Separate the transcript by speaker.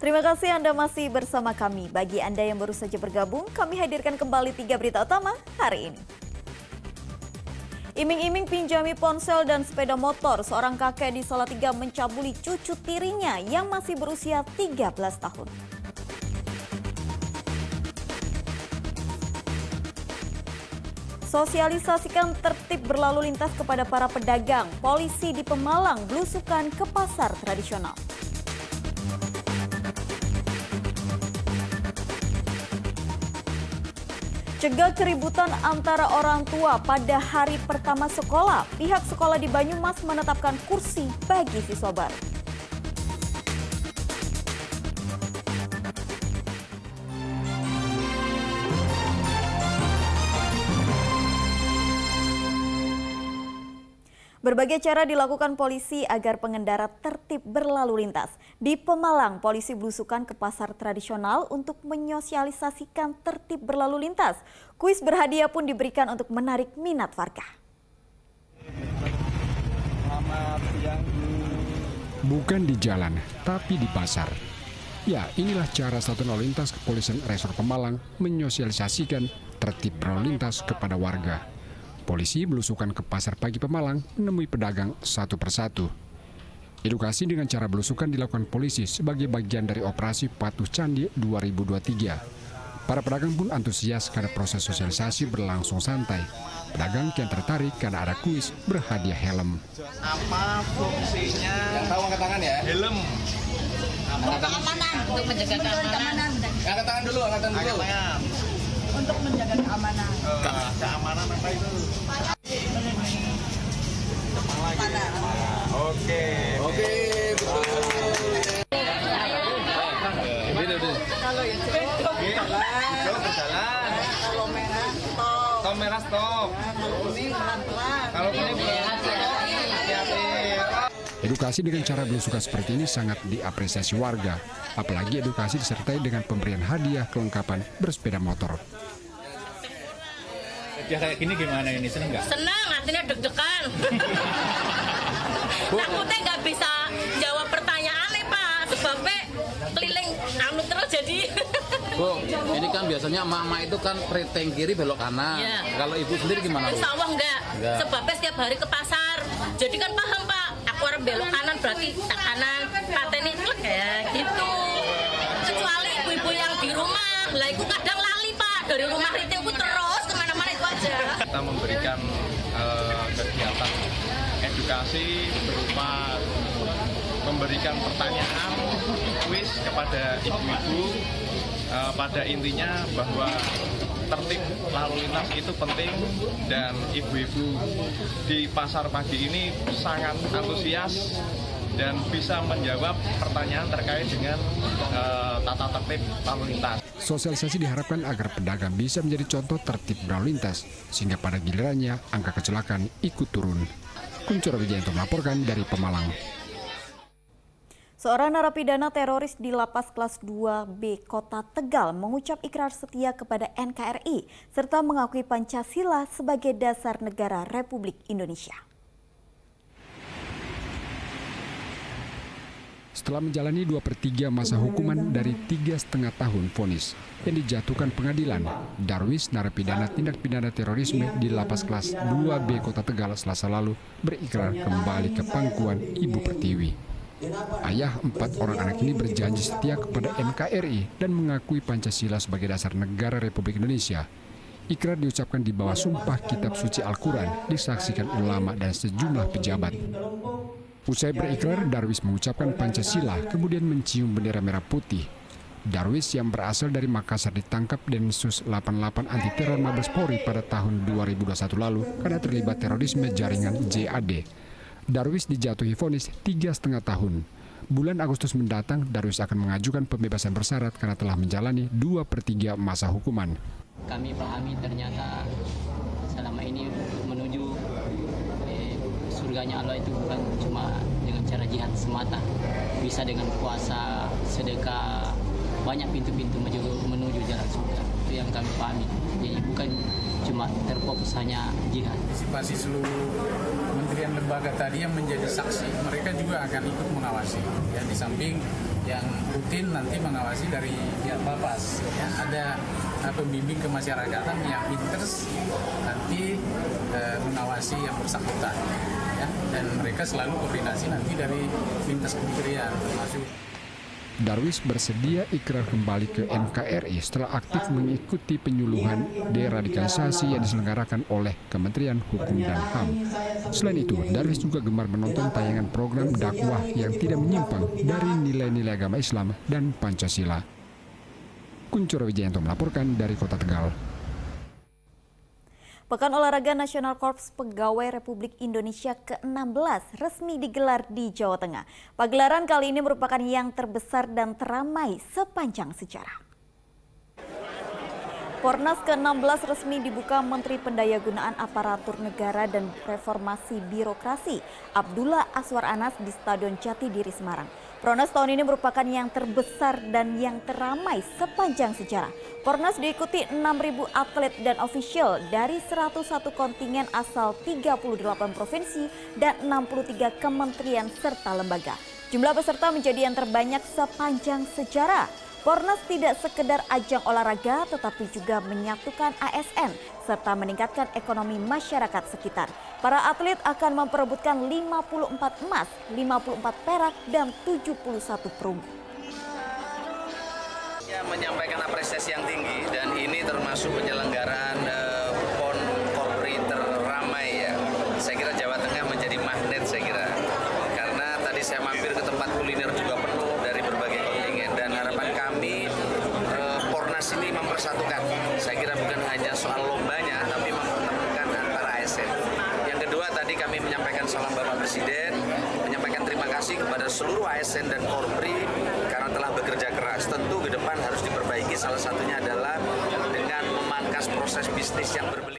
Speaker 1: Terima kasih Anda masih bersama kami. Bagi Anda yang baru saja bergabung, kami hadirkan kembali 3 berita utama hari ini. Iming-iming pinjami ponsel dan sepeda motor, seorang kakek di Salatiga mencabuli cucu tirinya yang masih berusia 13 tahun. Sosialisasikan tertib berlalu lintas kepada para pedagang. Polisi di Pemalang belusukan ke pasar tradisional. Cegah keributan antara orang tua pada hari pertama sekolah. Pihak sekolah di Banyumas menetapkan kursi bagi siswa baru. Berbagai cara dilakukan polisi agar pengendara tertib berlalu lintas. Di Pemalang, polisi belusukan ke pasar tradisional untuk menyosialisasikan tertib berlalu lintas. Kuis berhadiah pun diberikan untuk menarik minat warga.
Speaker 2: Bukan di jalan, tapi di pasar. Ya, inilah cara Satuan Lalu Lintas Kepolisian Resor Pemalang menyosialisasikan tertib berlalu lintas kepada warga. Polisi belusukan ke Pasar Pagi Pemalang menemui pedagang satu persatu. Edukasi dengan cara belusukan dilakukan polisi sebagai bagian dari operasi Patuh Candi 2023. Para pedagang pun antusias karena proses sosialisasi berlangsung santai. Pedagang kian tertarik karena ada kuis berhadiah helm.
Speaker 3: Apa fungsinya?
Speaker 4: Yang tahu angkat tangan ya?
Speaker 3: Helm.
Speaker 5: Untuk keamanan, untuk menjaga keamanan.
Speaker 4: Angkat tangan dulu, angkat tangan dulu.
Speaker 5: Untuk menjaga keamanan.
Speaker 3: Keamanan apa itu? Oke.
Speaker 4: Oke, betul.
Speaker 5: Kalau yang
Speaker 3: Hijau berjalan.
Speaker 5: kalau merah, stop.
Speaker 3: Tom merah stop.
Speaker 5: Kuning pelan-pelan.
Speaker 3: Kalau kuning hati-hati.
Speaker 2: Edukasi dengan cara belusukan seperti ini sangat diapresiasi warga. Apalagi edukasi disertai dengan pemberian hadiah kelengkapan bersepeda motor.
Speaker 3: Ya kayak gini gimana ini, seneng nggak?
Speaker 6: Senang, artinya deg-degan. Takutnya nggak bisa jawab pertanyaan nih Pak, sebabnya keliling anu terus jadi.
Speaker 4: Bu, ini kan biasanya emak-emak itu kan preteng kiri belok kanan.
Speaker 6: Ya.
Speaker 4: Kalau ibu sendiri gimana, Bu?
Speaker 6: Insya Allah enggak. Sebabnya setiap hari ke pasar. Jadi kan paham Pak, aku orang belok kanan berarti tak kanan, pateni klik ya gitu. Kecuali ibu-ibu yang di rumah, lah itu kadang lali Pak, dari rumah ritingku terus kemana-mana itu aja.
Speaker 3: Kita memberikan kegiatan edukasi berupa memberikan pertanyaan kuis kepada ibu-ibu. Pada intinya bahwa tertib lalu lintas itu penting dan ibu-ibu di pasar pagi ini sangat antusias dan bisa menjawab pertanyaan terkait dengan tata tertib lalu lintas.
Speaker 2: Sosialisasi diharapkan agar pedagang bisa menjadi contoh tertib berlalu lintas, sehingga pada gilirannya angka kecelakaan ikut turun. Kuncoro Wijayanto melaporkan dari Pemalang.
Speaker 1: Seorang narapidana teroris di Lapas Kelas 2B Kota Tegal mengucap ikrar setia kepada NKRI serta mengakui Pancasila sebagai dasar negara Republik Indonesia.
Speaker 2: Setelah menjalani 2/3 masa hukuman dari 3,5 tahun vonis yang dijatuhkan pengadilan, Darwis, narapidana tindak pidana terorisme di Lapas Kelas 2B Kota Tegal Selasa lalu berikrar kembali ke pangkuan Ibu Pertiwi. Ayah 4 orang anak ini berjanji setia kepada NKRI dan mengakui Pancasila sebagai dasar negara Republik Indonesia. Ikrar diucapkan di bawah sumpah kitab suci Al-Quran, disaksikan ulama dan sejumlah pejabat. Usai berikrar, Darwis mengucapkan Pancasila, kemudian mencium bendera merah putih. Darwis yang berasal dari Makassar ditangkap Densus 88 anti teror Mabes Polri pada tahun 2021 lalu karena terlibat terorisme jaringan JAD. Darwis dijatuhi vonis 3,5 tahun. Bulan Agustus mendatang, Darwis akan mengajukan pembebasan bersyarat karena telah menjalani 2/3 masa hukuman.
Speaker 7: Kami pahami ternyata selama ini menuju surganya Allah itu bukan cuma dengan cara jihad semata, bisa dengan puasa, sedekah, banyak pintu-pintu menuju jalan surga. Itu yang kami pahami. Jadi bukan cuma terfokus hanya jihad.
Speaker 8: Partisipasi seluruh kementerian lembaga tadi yang menjadi saksi, mereka juga akan ikut mengawasi. Ya, di samping yang rutin nanti mengawasi dari pihak Bapas. Ya, ada pembimbing kemasyarakatan yang inters nanti mengawasi yang bersangkutan. Ya, dan mereka selalu koordinasi nanti dari lintas kementerian termasuk.
Speaker 2: Darwis bersedia ikrar kembali ke NKRI setelah aktif mengikuti penyuluhan deradikalisasi yang diselenggarakan oleh Kementerian Hukum dan HAM. Selain itu, Darwis juga gemar menonton tayangan program dakwah yang tidak menyimpang dari nilai-nilai agama Islam dan Pancasila. Kuncoro Wijayanto melaporkan dari Kota Tegal.
Speaker 1: Pekan Olahraga Nasional Korps Pegawai Republik Indonesia ke-16 resmi digelar di Jawa Tengah. Pagelaran kali ini merupakan yang terbesar dan teramai sepanjang sejarah. Pornas ke-16 resmi dibuka Menteri Pendayagunaan Aparatur Negara dan Reformasi Birokrasi Abdullah Aswar Anas di Stadion Jatidiri, Semarang. Pornas tahun ini merupakan yang terbesar dan yang teramai sepanjang sejarah. Pornas diikuti 6.000 atlet dan ofisial dari 101 kontingen asal 38 provinsi dan 63 kementerian serta lembaga. Jumlah peserta menjadi yang terbanyak sepanjang sejarah. Pornas tidak sekedar ajang olahraga tetapi juga menyatukan ASN serta meningkatkan ekonomi masyarakat sekitar. Para atlet akan memperebutkan 54 emas, 54 perak, dan 71 perunggu.
Speaker 9: Ya, menyampaikan apresiasi yang tinggi dan ini termasuk penyelenggaraan PON Korpri terramai ya. Saya kira Jawa Tengah menjadi magnet saya kira. Karena tadi saya mampir ke tempat kuliner juga penuh dari berbagai kontingen dan harapan kami Pornas ini mempersatukan. Saya kira bukan hanya soal lombanya tapi mempertemukan antara ASN. Yang kedua tadi kami menyampaikan salam Bapak Presiden, menyampaikan terima kasih kepada seluruh ASN dan Korpri karena telah bekerja keras. Tentu ke depan harus diperbaiki, salah satunya adalah dengan memangkas proses bisnis yang berbelit.